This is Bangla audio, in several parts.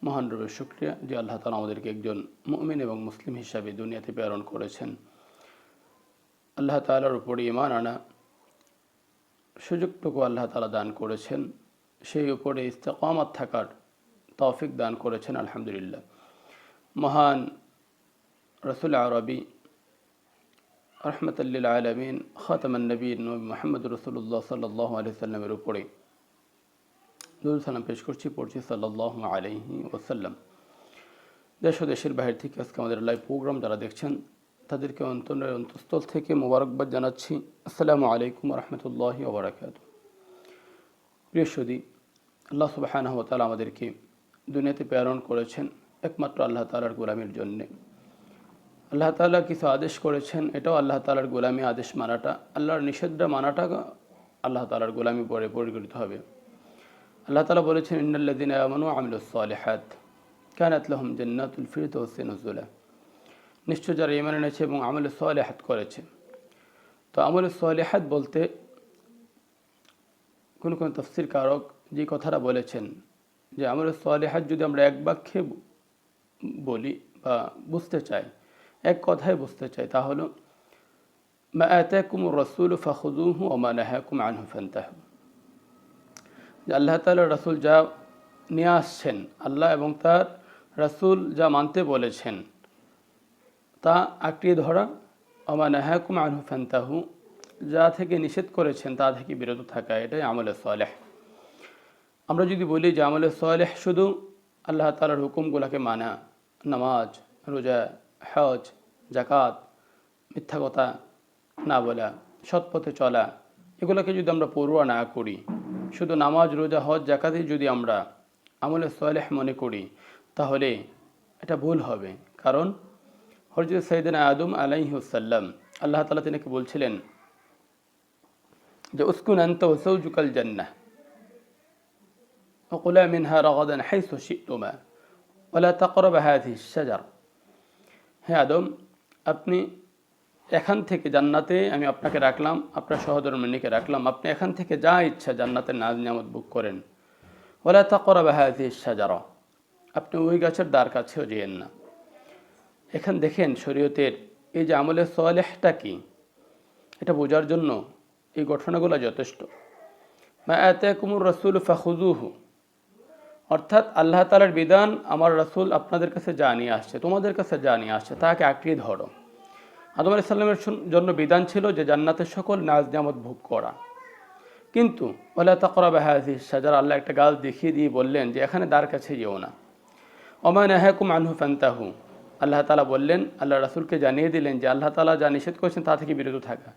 মহান রবের শুকরিয়া যে আল্লাহ তাআলা আমাদেরকে একজন মুমিন এবং মুসলিম হিসাবে দুনিয়াতে প্রেরণ করেছেন। আল্লাহ তাআলার উপরে ঈমান আনা সুযোগটুকু আল্লাহ তাআলা দান করেছেন, সেই উপরে ইস্তেকামাত থাকার তৌফিক দান করেছেন। আলহামদুলিল্লাহ। মহান রাসূল আরবি রহমাতুল লিল আলামিন খাতামুন নবীন নবী মুহাম্মদ রাসূলুল্লাহ সাল্লাল্লাহু আলাইহি ওয়াসাল্লামের উপরে দুরূদ সালাম পেশ করছি, পড়ছি সাল্লাল্লাহু আলাইহি ওয়াসাল্লাম। দেশ ও দেশের বাইরে থেকে আজকে আমাদের লাইভ প্রোগ্রাম যারা দেখছেন তাদেরকে অন্তরের অন্তঃস্থল থেকে মোবারকবাদ জানাচ্ছি। আসসালামু আলাইকুম ওয়া রাহমাতুল্লাহি ওয়া বারাকাতুহু। প্রিয় সুধী, আল্লাহ সুবহানাহু ওয়া তাআলা আমাদেরকে দুনিয়াতে প্রেরণ করেছেন একমাত্র আল্লাহ তাআলার গোলামির জন্য। আল্লাহ তাআলা কিছু আদেশ করেছেন, এটাও আল্লাহ তাআলার গোলামি। আদেশ মানাটা, আল্লাহর নিষেধটা মানাটা আল্লাহ তাআলার গোলামি পরে পরিগণিত হবে। আল্লাহ তাআলা বলেছেন, ইন্নাল্লাযীনা আমানু ওয়া আমিলুস সালিহাত কানাত লাহুম জান্নাতুল ফিরদাউসি নুজুলা। নিশ্চয় যারা ঈমান এনেছে এবং আমলে সালিহাত করেছে। তো আমলে সালিহাত বলতে কোন কোন তাফসীর কারক যে কথাটা বলেছেন যে আমলে সালিহাত যদি আমরা এক বাক্যে বলি বা বুঝতে চাই, এক কথায় বুঝতে চাই, তা হলো মা আতাকুমুর রাসূলু ফাখুযুহু ওয়া মা নাহাকুম আনহু ফান্তাহু। যে আল্লাহ তাআলার রাসূল যা নিয়ে আসছেন, আল্লাহ এবং তার রাসূল যা মানতে বলেছেন তা আঁকড়িয়ে ধরা, ওয়া মা নাহাকুম আনহু ফান্তাহু, যা থেকে নিষেধ করেছেন তা থেকে বিরত থাকা, এটাই আমলে সালেহ। আমরা যদি বলি যে আমলে সালেহ শুধু আল্লাহ তাআলার হুকুমগুলোকে মানা, নামাজ, রোজা, হজ, যাকাত, মিথ্যা কথা না বলা, সৎ পথে চলা, এগুলোকে যদি আমরা পরোয়া না করি, শুধু নামাজ, রোজা, হজ, যাকাতই যদি আমরা আমলে সালেহ মনে করি, তাহলে এটা ভুল হবে। কারণ হযরত সাইয়েদনা আদম আলাইহিস সালাম, আল্লাহ তাআলা তিনাকে বলছিলেন যে উসকুন আনতা ওয়া যাওজুকাল জান্নাহ ওয়া কুলা মিনহা রাগাদান হাইসু শি'তুমা ওয়া লা তাকরাবা হাযিহিশ শাজারা। হে আদম, আপনি এখান থেকে জান্নাতে আমি আপনাকে রাখলাম, আপনার সহধর্মিণীকে রাখলাম, আপনি এখান থেকে যা ইচ্ছা জান্নাতের নাজ নিয়ামত ভোগ করেন। ওয়া লা তাকরাবা হাযিহিশ শাজারা, আপনি ওই গাছের দ্বার কাছেও যেয়েন না। এখন দেখেন শরীয়তের এই যে আমলে সালেহটা কি, এটা বোঝার জন্য এই ঘটনাগুলো যথেষ্ট। মা আতাকুমুর রাসূলু ফাখুযুহু, অর্থাৎ আল্লাহ তাআলার বিধান, আমার রাসূল আপনাদের কাছে যা নিয়ে আসছে, তোমাদের কাছে যা নিয়ে আসছে তাকে আঁকড়িয়ে ধরো। আদম আলাইহিস সালামের জন্য বিধান ছিল যে জান্নাতের সকল নাজ নিয়ামত ভোগ করা, কিন্তু ওয়ালা তাকরাবা হাযিহিশ শাজারা, আল্লাহ একটা গাছ দেখিয়ে দিয়ে বললেন যে এখানে দ্বার কাছে যেও না। ওয়া মা নাহাকুম আনহু ফান্তাহু, আল্লাহ তাআলা বললেন, আল্লাহ রাসূলকে জানিয়ে দিলেন যে আল্লাহ তাআলা যা নিষেধ করেছেন তা থেকে বিরত থাকা।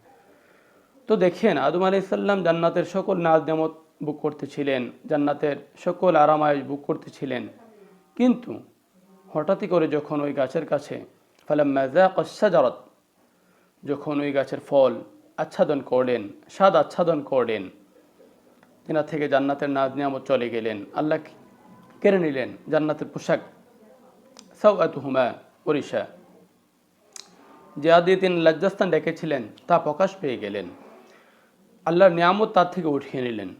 তো দেখেন আদম আলাইহিস সালাম জান্নাতের সকল নাজ নিয়ামত ভোগ করতেছিলেন, জান্নাতের সকল আরামায়েশ ভোগ করতেছিলেন, কিন্তু হঠাৎই করে যখন ওই গাছের কাছে ফালাম্মা যাকাশ শাজারাত, যখন ওই গাছের ফল আচ্ছাদন করলেন, স্বাদ আচ্ছাদন করলেন, তিনা থেকে জান্নাতের নাজ নিয়ামত চলে গেলেন, আল্লাহ কেড়ে নিলেন জান্নাতের পোশাক, সাওয়াতুহুমা ওরিশা, যা দিয়ে তিনি লজ্জাস্থান রেখেছিলেন তা প্রকাশ পেয়ে গেলেন, আল্লাহর নিয়ামত তার থেকে উঠিয়ে নিলেন।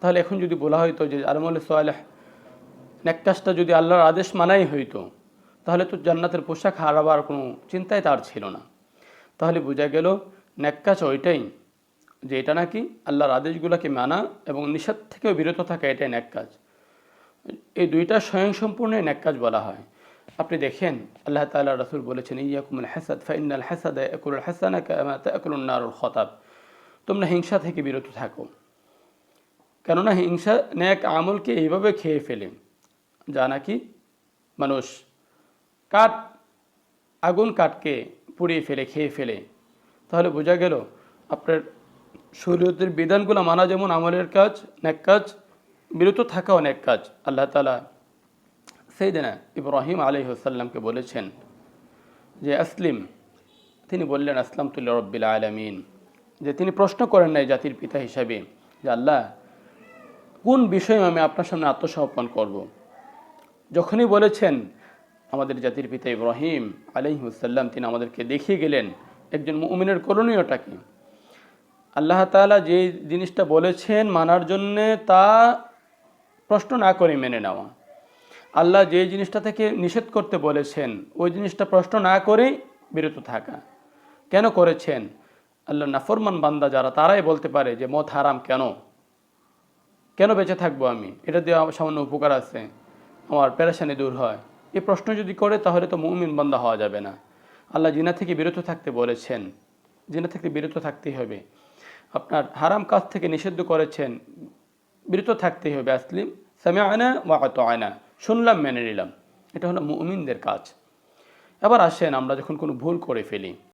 তাহলে এখন যদি বলা হয়তো যে আমলে সালেহ নেক কাজটা যদি আল্লাহর আদেশ মানাই হইতো, তাহলে তো জান্নাতের পোশাক হারাবার কোনো চিন্তাই তার ছিল না। তাহলে বোঝা গেল নেক কাজ ওইটাই, যে এটা নাকি আল্লাহর আদেশগুলোকে মানা এবং নিষেধ থেকেও বিরত থাকা, এটাই নেক কাজ। এই দুইটা স্বয়ংসম্পূর্ণ নেক কাজ বলা হয়। আপনি দেখেন আল্লাহ তাআলা রাসূল বলেছেন, ইয়াকুমুল হাসাদ ফাইন্নাল হাসাদা ইয়াকুলুল হাসানা কামা তাকুলুন নারুল খাতাব, তোমরা হিংসা থেকে বিরত থাকো, কেননা হিংসা নেক আমলকে এইভাবে খেয়ে ফেলে যা নাকি মানুষ আগুন কাঠকে পুড়িয়ে ফেলে, খেয়ে ফেলে। তাহলে বোঝা গেল আপনার শরীয়তের বিধানগুলো মানা যেমন আমলের কাজ, নেক কাজ, বিরত থাকাও নেক কাজ। আল্লাহ তাআলা সাইয়েদনা ইব্রাহিম আলাইহিস সালামকে বলেছেন যে আসলিম, তিনি বললেন আসলামতু লিরাব্বিল আলামিন, যে তিনি প্রশ্ন করেন নাই জাতির পিতা হিসাবে যে আল্লাহ কোন বিষয়ে আমি আপনার সামনে আত্মসমর্পণ করব। যখনই বলেছেন আমাদের জাতির পিতা ইব্রাহিম আলাইহিস সালাম, তিনি আমাদেরকে দেখিয়ে গেলেন একজন মুমিনের করণীয়টা কি। আল্লাহ তাআলা যে জিনিসটা বলেছেন মানার জন্যে তা প্রশ্ন না করে মেনে নেওয়া, আল্লাহ যে জিনিসটা থেকে নিষেধ করতে বলেছেন ওই জিনিসটা প্রশ্ন না করেই বিরত থাকা। কেন করেছেন? আল্লাহ নাফরমান বান্দা যারা, তারাই বলতে পারে যে মদ হারাম, কেন কেন বেঁচে থাকবো আমি, এটা দিয়ে আমার সামান্য উপকার আছে, আমার পেরেশানি দূর হয়। এই প্রশ্ন যদি করে তাহলে তো মুমিন বান্দা হওয়া যাবে না। আল্লাহ জিনা থেকে বিরত থাকতে বলেছেন, জিনা থেকে বিরত থাকতেই হবে। আপনার হারাম কাজ থেকে নিষিদ্ধ করেছেন, বিরত থাকতেই হবে। আসলিম সামিআনা ওয়া আতাআনা, শুনলাম মেনে নিলাম, এটা হলো মুমিনদের কাজ। এবার আসেন আমরা যখন কোনো ভুল করে ফেলি,